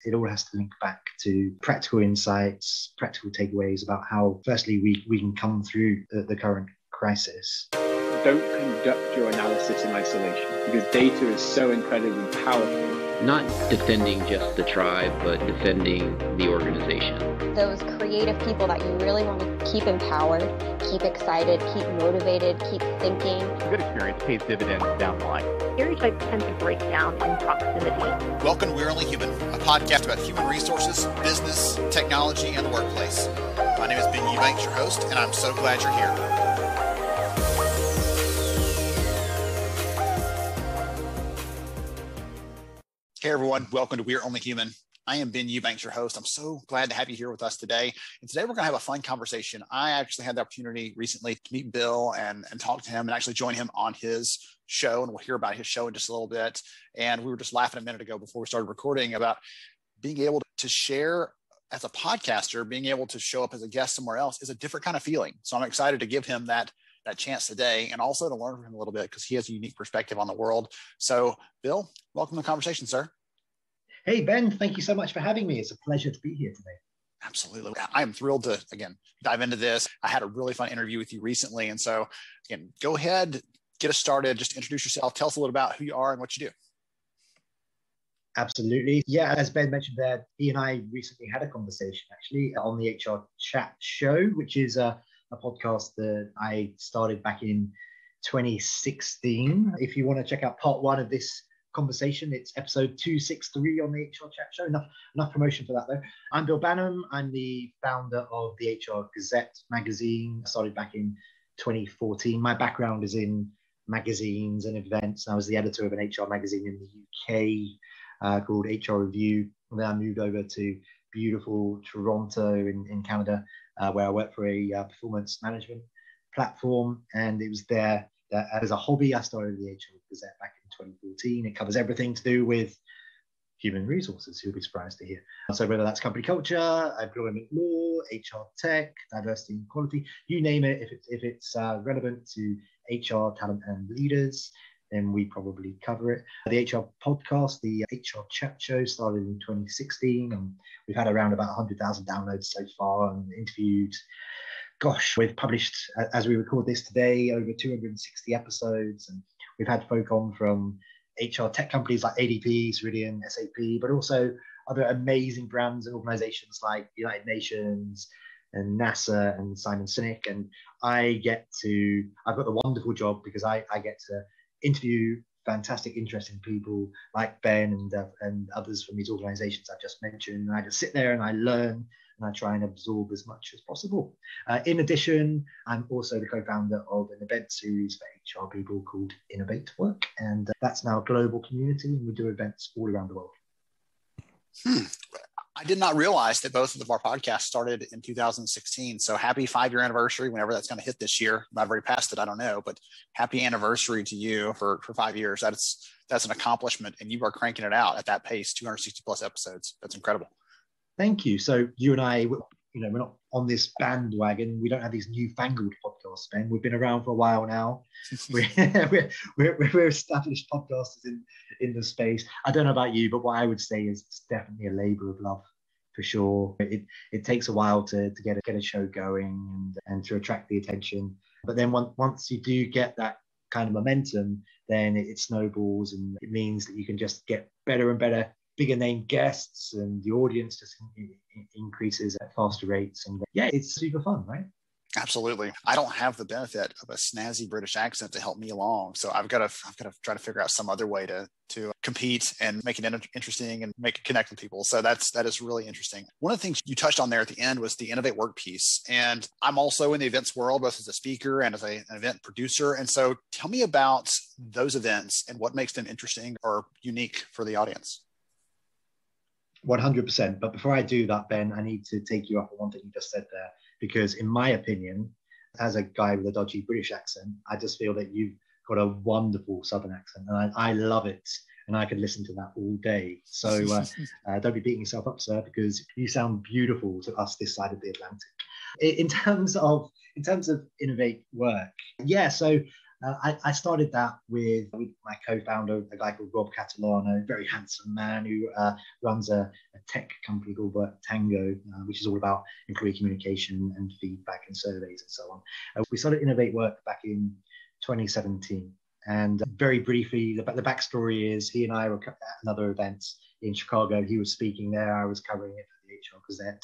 it all has to link back to practical insights, practical takeaways about how, firstly, we can come through the current crisis. Don't conduct your analysis in isolation because data is so incredibly powerful. Not defending just the tribe, but defending the organization. Those creative people that you really want to keep empowered, keep excited, keep motivated, keep thinking. A good experience pays dividends down the line. Stereotypes tend to break down in proximity. Welcome to We're Only Human, a podcast about human resources, business, technology, and the workplace. My name is Ben Eubanks, your host, and I'm so glad you're here. Hey everyone, welcome to We're Only Human. I am Ben Eubanks, your host. I'm so glad to have you here with us today. And today we're going to have a fun conversation. I actually had the opportunity recently to meet Bill and talk to him and actually join him on his show. And we'll hear about his show in just a little bit. And we were just laughing a minute ago before we started recording about being able to share as a podcaster, being able to show up as a guest somewhere else is a different kind of feeling. So I'm excited to give him that chance today and also to learn from him a little bit because he has a unique perspective on the world. So Bill, welcome to the conversation, sir. Hey, Ben, thank you so much for having me. It's a pleasure to be here today. Absolutely. I am thrilled to, again, dive into this. I had a really fun interview with you recently. And so, again, go ahead, get us started. Just introduce yourself. Tell us a little about who you are and what you do. Absolutely. Yeah, as Ben mentioned there, he and I recently had a conversation actually on the HR Chat Show, which is a podcast that I started back in 2016. If you want to check out part one of this conversation, it's episode 263 on the HR Chat Show. Enough promotion for that though. I'm Bill Banham. I'm the founder of the HR Gazette magazine. I started back in 2014. My background is in magazines and events. I was the editor of an HR magazine in the UK called HR Review. And then I moved over to beautiful Toronto in Canada, where I worked for a performance management platform. And it was there that as a hobby, I started the HR Gazette back in 2014. It covers everything to do with human resources, you'll be surprised to hear. So whether that's company culture, employment law, HR tech, diversity and equality, you name it, if it's relevant to HR talent and leaders, then we probably cover it. The HR podcast, the HR Chat Show, started in 2016, and we've had around about 100,000 downloads so far and interviewed. Gosh, we've published, as we record this today, over 260 episodes, and we've had folk on from HR tech companies like ADP, Ceridian, SAP, but also other amazing brands and organizations like United Nations and NASA and Simon Sinek. And I've got the wonderful job because I get to interview fantastic, interesting people like Ben and others from these organizations I've just mentioned. And I just sit there and I learn and I try and absorb as much as possible. In addition, I'm also the co-founder of an event series for HR people called Innovate Work. And that's now a global community, and we do events all around the world. I did not realize that both of our podcasts started in 2016. So happy 5-year anniversary, whenever that's going to hit this year. I've already passed it, I don't know, but happy anniversary to you for 5 years. That's an accomplishment, and you are cranking it out at that pace, 260 plus episodes. That's incredible. Thank you. So you and I, we're not on this bandwagon. We don't have these newfangled podcasts, Ben. We've been around for a while now. We're established podcasters in the space. I don't know about you, but what I would say is it's definitely a labor of love for sure. It takes a while to get a show going and to attract the attention. But then once you do get that kind of momentum, then it snowballs, and it means that you can just get better and better, bigger name guests, and the audience just increases at faster rates. And yeah, it's super fun, right? Absolutely. I don't have the benefit of a snazzy British accent to help me along. So I've got to try to figure out some other way to compete and make it interesting and make it connect with people. So that is really interesting. One of the things you touched on there at the end was the Innovate work piece. And I'm also in the events world, both as a speaker and as an event producer. And so tell me about those events and what makes them interesting or unique for the audience. 100%. But before I do that, Ben, I need to take you up on one thing you just said there, because in my opinion, as a guy with a dodgy British accent, I just feel that you've got a wonderful Southern accent, and I love it. And I could listen to that all day. So don't be beating yourself up, sir, because you sound beautiful to us this side of the Atlantic. In terms of Innovate work, yeah. So I started that with my co-founder, a guy called Rob Catalano, a very handsome man who runs a tech company called Work Tango, which is all about employee communication and feedback and surveys and so on. We started Innovate Work back in 2017. And very briefly, the backstory is he and I were at another event in Chicago. He was speaking there. I was covering it for the HR Gazette.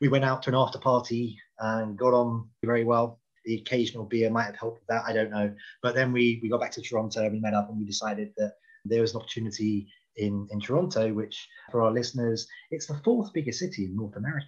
We went out to an after party and got on very well. The occasional beer might have helped with that. I don't know. But then we got back to Toronto and we met up and we decided that there was an opportunity in Toronto, which for our listeners, it's the fourth biggest city in North America,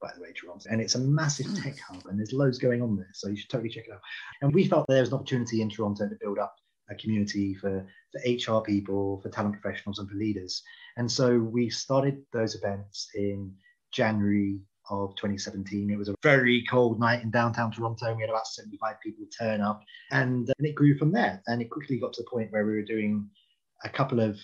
by the way, Toronto. And it's a massive tech hub and there's loads going on there. So you should totally check it out. And we felt there was an opportunity in Toronto to build up a community for HR people, for talent professionals and for leaders. And so we started those events in January of 2017. It was a very cold night in downtown Toronto. And we had about 75 people turn up and it grew from there. And it quickly got to the point where we were doing a couple of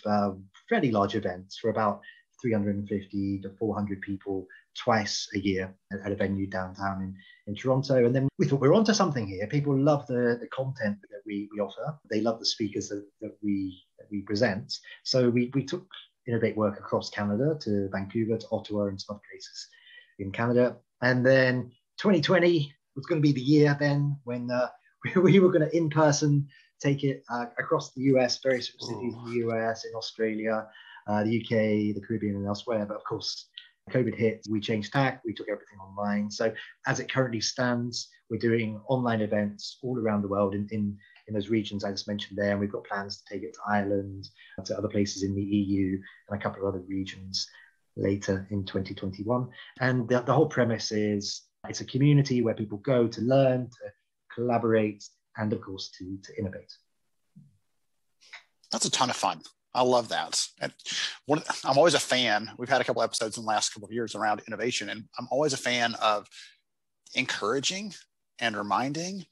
fairly large events for about 350 to 400 people twice a year at a venue downtown in Toronto. And then we thought we're onto something here. People love the content that we offer. They love the speakers that we present. So we took Innovate Work across Canada to Vancouver, to Ottawa and some other places in Canada. And then 2020 was going to be the year then when we were going to in person take it across the US, various cities in the US, in Australia, the UK, the Caribbean and elsewhere. But of course, COVID hit, we changed tack, we took everything online. So as it currently stands, we're doing online events all around the world in those regions I just mentioned there. And we've got plans to take it to Ireland, to other places in the EU and a couple of other regions later in 2021. And the whole premise is it's a community where people go to learn, to collaborate, and of course to innovate. That's a ton of fun. I love that. And I'm always a fan. We've had a couple episodes in the last couple of years around innovation, and I'm always a fan of encouraging and reminding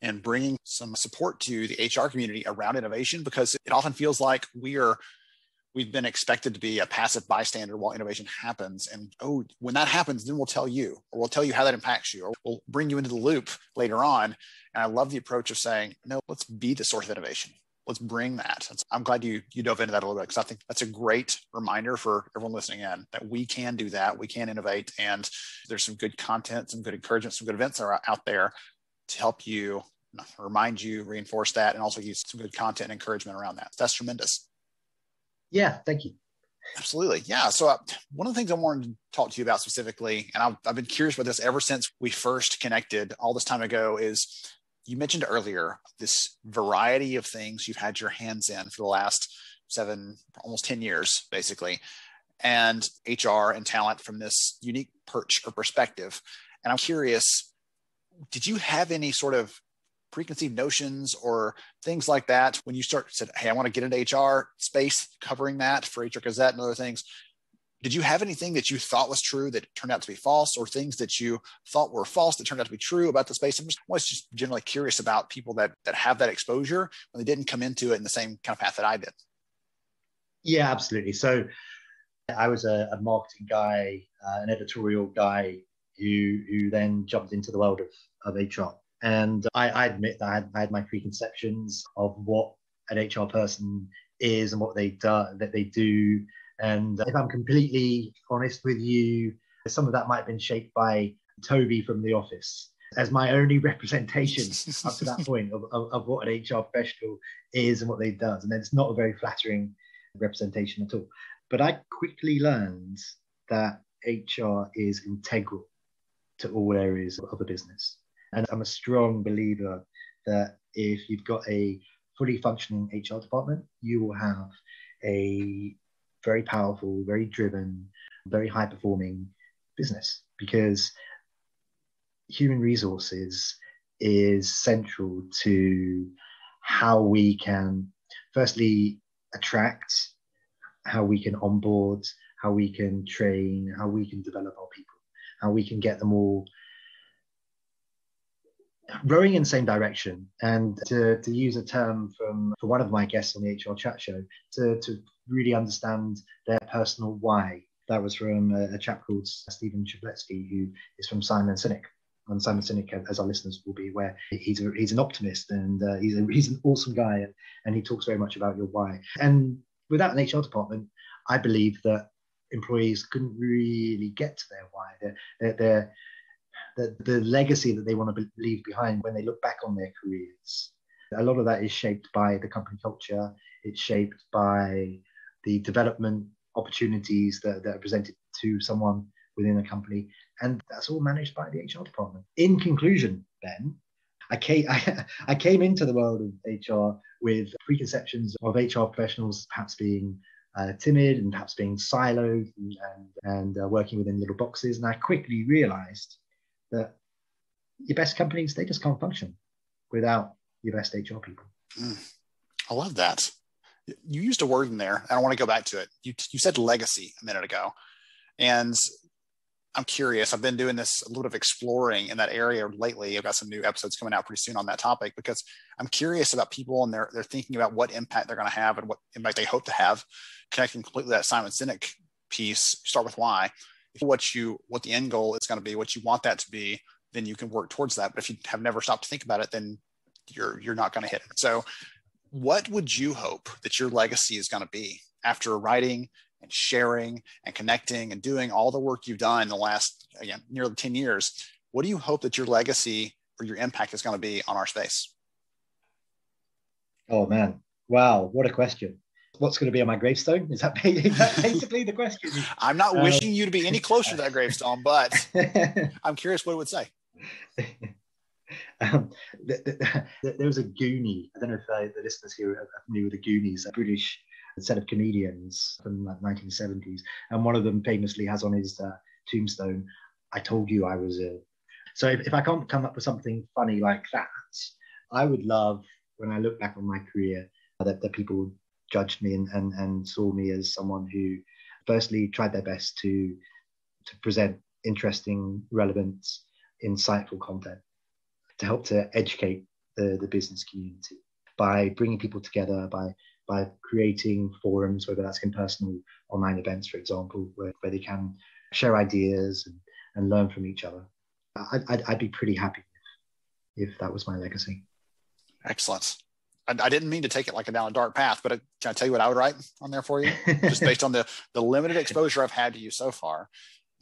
and bringing some support to the HR community around innovation, because it often feels like we've been expected to be a passive bystander while innovation happens. And when that happens, then we'll tell you, or we'll tell you how that impacts you, or we'll bring you into the loop later on. And I love the approach of saying, no, let's be the source of innovation. Let's bring that. I'm glad you dove into that a little bit, because I think that's a great reminder for everyone listening in that we can do that. We can innovate. And there's some good content, some good encouragement, some good events that are out there to help you, remind you, reinforce that, and also use some good content and encouragement around that. That's tremendous. Yeah, thank you. Absolutely. Yeah. So one of the things I wanted to talk to you about specifically, and I've been curious about this ever since we first connected all this time ago, is you mentioned earlier this variety of things you've had your hands in for the last 7, almost 10 years, basically, and HR and talent from this unique perch or perspective. And I'm curious, did you have any sort of preconceived notions or things like that when you said, hey, I want to get into HR space, covering that for HR Gazette and other things? Did you have anything that you thought was true that turned out to be false, or things that you thought were false that turned out to be true about the space? I'm just generally curious about people that have that exposure when they didn't come into it in the same kind of path that I did. Yeah, absolutely. So I was a marketing guy, an editorial guy who then jumped into the world of HR. And I admit that I had my preconceptions of what an HR person is and what they do. And if I'm completely honest with you, some of that might have been shaped by Toby from The Office as my only representation up to that point of what an HR professional is and what they does. And it's not a very flattering representation at all. But I quickly learned that HR is integral to all areas of a business. And I'm a strong believer that if you've got a fully functioning HR department, you will have a very powerful, very driven, very high performing business, because human resources is central to how we can firstly attract, how we can onboard, how we can train, how we can develop our people, how we can get them all rowing in the same direction. And to use a term from one of my guests on the HR chat show, to really understand their personal why. That was from a chap called Stephen Chabletsky, who is from Simon Sinek. And Simon Sinek, as our listeners will be aware, he's an optimist, and he's an awesome guy, and he talks very much about your why. And without an HR department, I believe that employees couldn't really get to their why, the legacy that they want to leave behind when they look back on their careers. A lot of that is shaped by the company culture. It's shaped by the development opportunities that are presented to someone within a company, and that's all managed by the HR department. In conclusion, Ben, I came into the world of HR with preconceptions of HR professionals perhaps being timid and perhaps being siloed and working within little boxes. And I quickly realized that your best companies, they just can't function without your best HR people. I love that. You used a word in there. I don't want to go back to it. You said legacy a minute ago. And I'm curious. I've been doing this a little bit of exploring in that area lately. I've got some new episodes coming out pretty soon on that topic, because I'm curious about people, and they're thinking about what impact they're going to have and what impact they hope to have. Connecting completely that Simon Sinek piece, start with why. What the end goal is going to be, what you want that to be, then you can work towards that. But if you have never stopped to think about it, then you're not going to hit it. So what would you hope that your legacy is going to be after writing and sharing and connecting and doing all the work you've done in the last, again, nearly 10 years? What do you hope that your legacy or your impact is going to be on our space? Oh, man. Wow. What a question. What's going to be on my gravestone? Is that basically the question? I'm not wishing you to be any closer to that gravestone, but I'm curious what it would say. There was a Goonie. I don't know if the listeners here are familiar with the Goonies, a British set of comedians from the 1970s. And one of them famously has on his tombstone, "I told you I was ill." So if I can't come up with something funny like that, I would love, when I look back on my career, that people judged me and saw me as someone who firstly tried their best to present interesting, relevant, insightful content to help to educate the business community by bringing people together, by creating forums, whether that's in personal online events, for example, where they can share ideas and learn from each other. I'd be pretty happy if that was my legacy. Excellent. I didn't mean to take it like down a dark path, but can I tell you what I would write on there for you? Just based on the limited exposure I've had to you so far,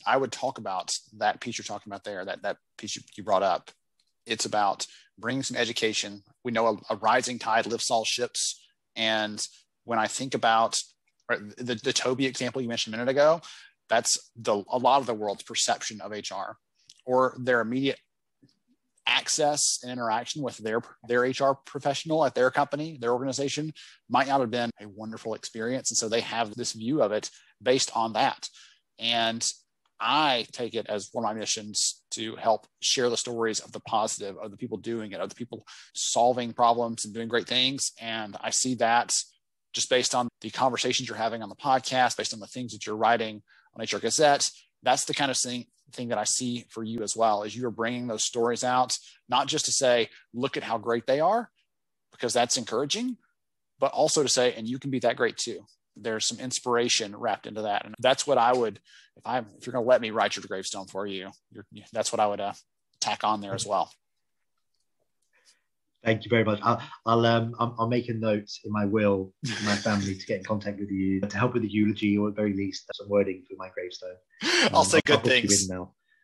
I would talk about that piece you're talking about there, that piece you brought up. It's about bringing some education. We know a rising tide lifts all ships. And when I think about the Toby example you mentioned a minute ago, that's a lot of the world's perception of HR, or their immediate access and interaction with their HR professional at their company, their organization, might not have been a wonderful experience. And so they have this view of it based on that. And I take it as one of my missions to help share the stories of the positive, of the people doing it, of the people solving problems and doing great things. And I see that just based on the conversations you're having on the podcast, based on the things that you're writing on HR Gazette. That's the kind of thing that I see for you as well, is you're bringing those stories out, not just to say, look at how great they are, because that's encouraging, but also to say, and you can be that great too. There's some inspiration wrapped into that. And that's what I would, if you're going to let me write your gravestone for you, that's what I would tack on there as well. Thank you very much. I'll make a note in my will for my family to get in contact with you to help with the eulogy, or at very least some wording for my gravestone. I'll say good things.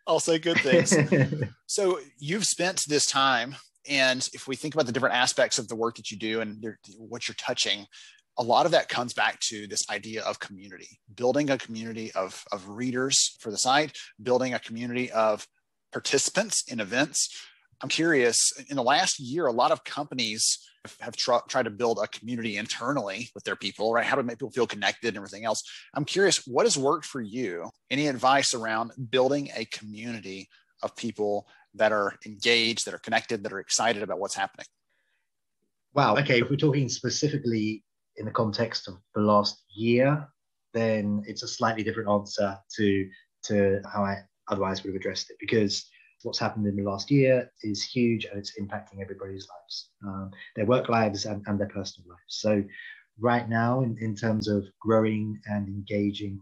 I'll say good things. So you've spent this time, and if we think about the different aspects of the work that you do and what you're touching, a lot of that comes back to this idea of community, building a community of readers for the site, building a community of participants in events. I'm curious, in the last year, a lot of companies have tried to build a community internally with their people, right? How to make people feel connected and everything else. I'm curious, what has worked for you? Any advice around building a community of people that are engaged, that are connected, that are excited about what's happening? Wow. Okay. If we're talking specifically in the context of the last year, then it's a slightly different answer to how I otherwise would have addressed it, because what's happened in the last year is huge, and it's impacting everybody's lives, their work lives and their personal lives. So right now, in terms of growing and engaging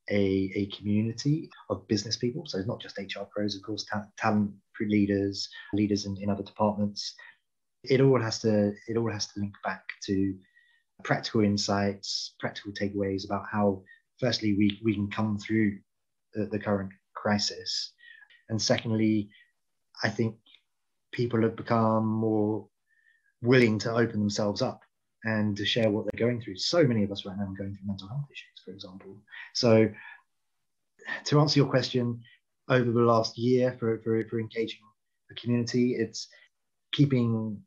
a community of business people. So it's not just HR pros, of course, talent leaders in other departments. It all has to link back to practical insights, practical takeaways about how, firstly, we can come through the current crisis. And secondly, I think people have become more willing to open themselves up and to share what they're going through. So many of us right now are going through mental health issues, for example. So to answer your question, over the last year for engaging the community, it's keeping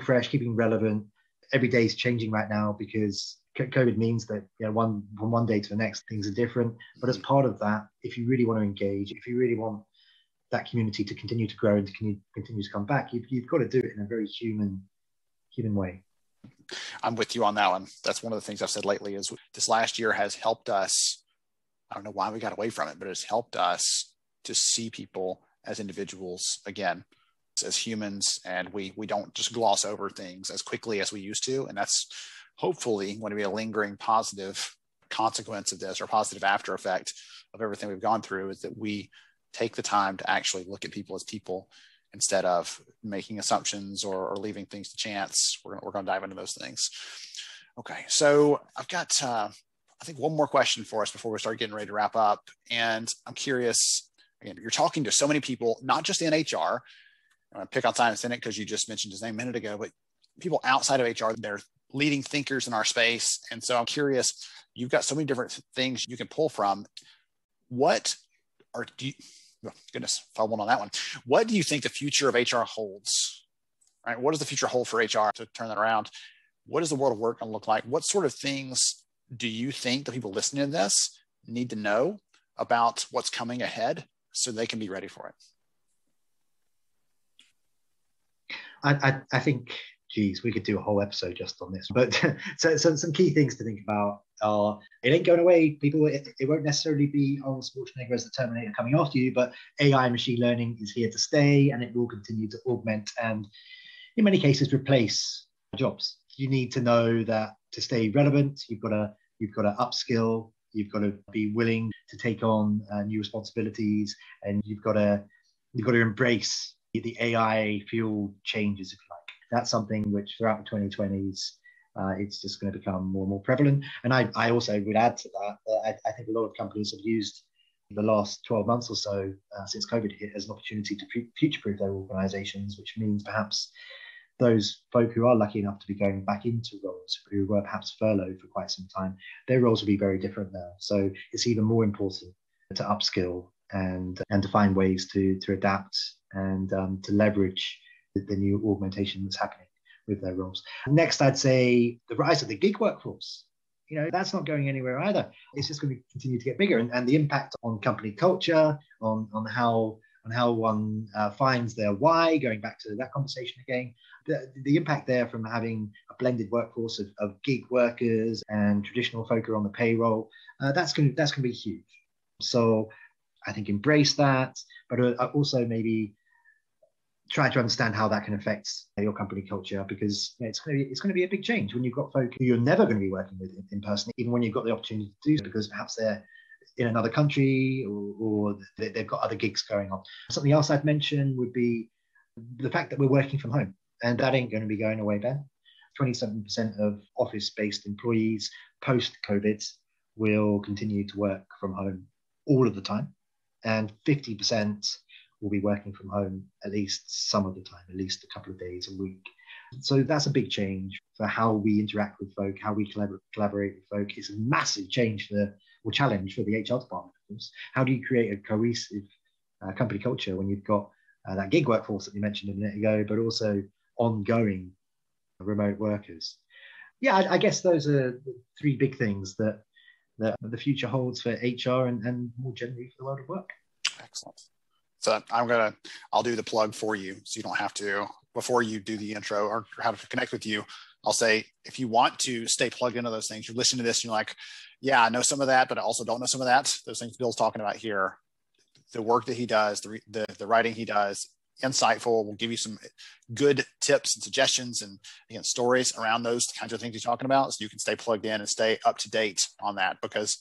fresh, keeping relevant. Every day is changing right now because COVID means that, you know, from one day to the next, things are different. But as part of that, if you really want to engage, if you really want that community to continue to grow and to continue to come back, you've got to do it in a very human way. I'm with you on that one. That's one of the things I've said lately is this last year has helped us. I don't know why we got away from it, but it's helped us to see people as individuals again, as humans, and we don't just gloss over things as quickly as we used to. And that's hopefully going to be a lingering positive consequence of this, or positive after effect of everything we've gone through, is that we take the time to actually look at people as people instead of making assumptions or leaving things to chance. We're going to dive into those things. Okay, so I've got I think one more question for us before we start getting ready to wrap up. And I'm curious, again, you're talking to so many people, not just in HR. I'm going to pick on Simon Sinek because you just mentioned his name a minute ago, but people outside of HR, they're leading thinkers in our space. And so I'm curious, you've got so many different things you can pull from. Goodness, fumbled on that one. What do you think the future of HR holds? Right? What does the future hold for HR to turn that around? What is the world of work going to look like? What sort of things do you think the people listening to this need to know about what's coming ahead so they can be ready for it? I think, geez, we could do a whole episode just on this. But so some key things to think about are, it ain't going away, people. It won't necessarily be Arnold Schwarzenegger as the Terminator coming after you, but AI machine learning is here to stay, and it will continue to augment and, in many cases, replace jobs. You need to know that to stay relevant, you've got to upskill, you've got to be willing to take on new responsibilities, and you've got to embrace the AI fueled changes, if you like. That's something which throughout the 2020s, it's just going to become more and more prevalent. And I also would add to that, I think a lot of companies have used the last 12 months or so since COVID hit as an opportunity to future-proof their organizations, which means perhaps those folk who are lucky enough to be going back into roles who were perhaps furloughed for quite some time, their roles will be very different now. So it's even more important to upskill and to find ways to adapt and to leverage the new augmentation that's happening with their roles. Next, I'd say the rise of the gig workforce. You know, that's not going anywhere either. It's just going to continue to get bigger, and the impact on company culture, on how one finds their why, going back to that conversation again, the impact there from having a blended workforce of gig workers and traditional folk on the payroll, that's going to be huge. So I think embrace that, but also maybe try to understand how that can affect your company culture, because it's going to be a big change when you've got folk who you're never going to be working with in person, even when you've got the opportunity to do so, because perhaps they're in another country or they've got other gigs going on. Something else I'd mention would be the fact that we're working from home, and that ain't going to be going away, Ben. 27% of office-based employees post-COVID will continue to work from home all of the time, and 50% will be working from home at least some of the time, at least a couple of days a week. So that's a big change for how we interact with folk, how we collaborate with folk. It's a massive change challenge for the HR department, of course. How do you create a cohesive company culture when you've got that gig workforce that you mentioned a minute ago, but also ongoing remote workers? Yeah, I guess those are the three big things that the future holds for HR and more generally for the world of work. Excellent. So I'll do the plug for you, so you don't have to. Before you do the intro or how to connect with you, I'll say, if you want to stay plugged into those things, you're listening to this and you're like, yeah, I know some of that, but I also don't know some of that. Those things Bill's talking about here, the work that he does, the writing he does, insightful. We'll give you some good tips and suggestions and, again, stories around those kinds of things you're talking about, so you can stay plugged in and stay up to date on that. Because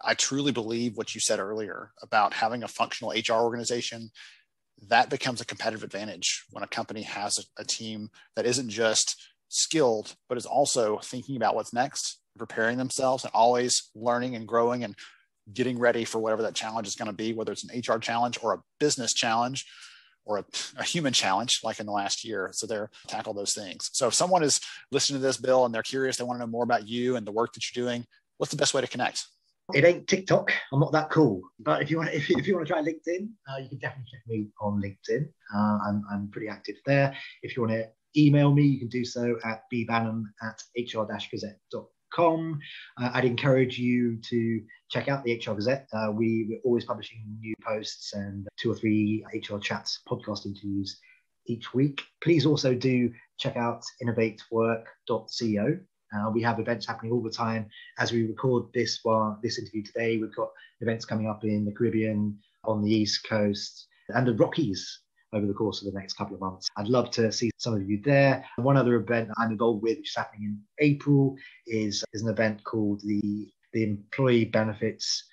I truly believe what you said earlier about having a functional HR organization, that becomes a competitive advantage when a company has a team that isn't just skilled, but is also thinking about what's next, preparing themselves, and always learning and growing and getting ready for whatever that challenge is going to be, whether it's an HR challenge or a business challenge or a human challenge, like in the last year. So they're tackle those things. So if someone is listening to this, Bill, and they're curious, they want to know more about you and the work that you're doing, what's the best way to connect? It ain't TikTok. I'm not that cool. But if you want to try LinkedIn, you can definitely check me on LinkedIn. I'm pretty active there. If you want to email me, you can do so at bbanham@hr-gazette.com. I'd encourage you to check out the HR Gazette. We're always publishing new posts and 2 or 3 HR chats, podcast interviews each week. Please also do check out innovatework.co. We have events happening all the time. As we record this interview today, we've got events coming up in the Caribbean, on the East Coast, and the Rockies over the course of the next couple of months. I'd love to see some of you there. One other event I'm involved with, which is happening in April, is an event called the Employee Benefits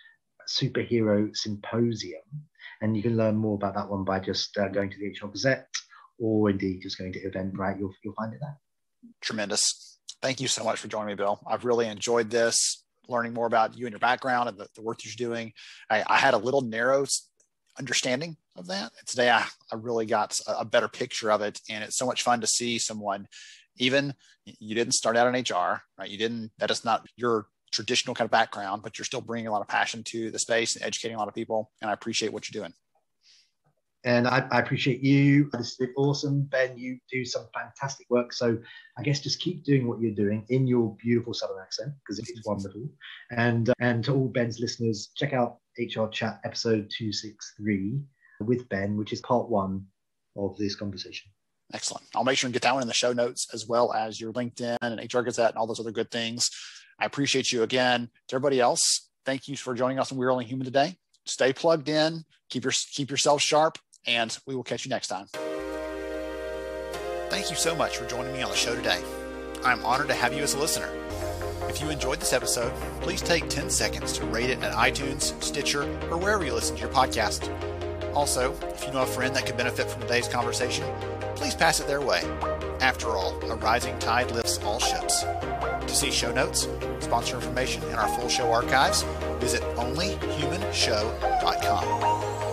Superhero Symposium. And you can learn more about that one by just going to the HR Gazette, or indeed just going to Eventbrite. You'll find it there. Tremendous. Thank you so much for joining me, Bill. I've really enjoyed this, learning more about you and your background and the work that you're doing. I had a little narrow understanding of that. Today, I really got a better picture of it. And it's so much fun to see someone, even you didn't start out in HR, right? That is not your traditional kind of background, but you're still bringing a lot of passion to the space and educating a lot of people. And I appreciate what you're doing. And I appreciate you. This has been awesome. Ben, you do some fantastic work. So I guess just keep doing what you're doing in your beautiful Southern accent, because it's wonderful. And to all Ben's listeners, check out HR Chat episode 263 with Ben, which is part 1 of this conversation. Excellent. I'll make sure and get that one in the show notes, as well as your LinkedIn and HR Gazette and all those other good things. I appreciate you again. To everybody else, thank you for joining us on We're Only Human today. Stay plugged in, keep yourself sharp, and we will catch you next time. Thank you so much for joining me on the show today. I'm honored to have you as a listener. If you enjoyed this episode, please take 10 seconds to rate it at iTunes, Stitcher, or wherever you listen to your podcast. Also, if you know a friend that could benefit from today's conversation, please pass it their way. After all, a rising tide lifts all ships. To see show notes, sponsor information, and our full show archives, visit onlyhumanshow.com.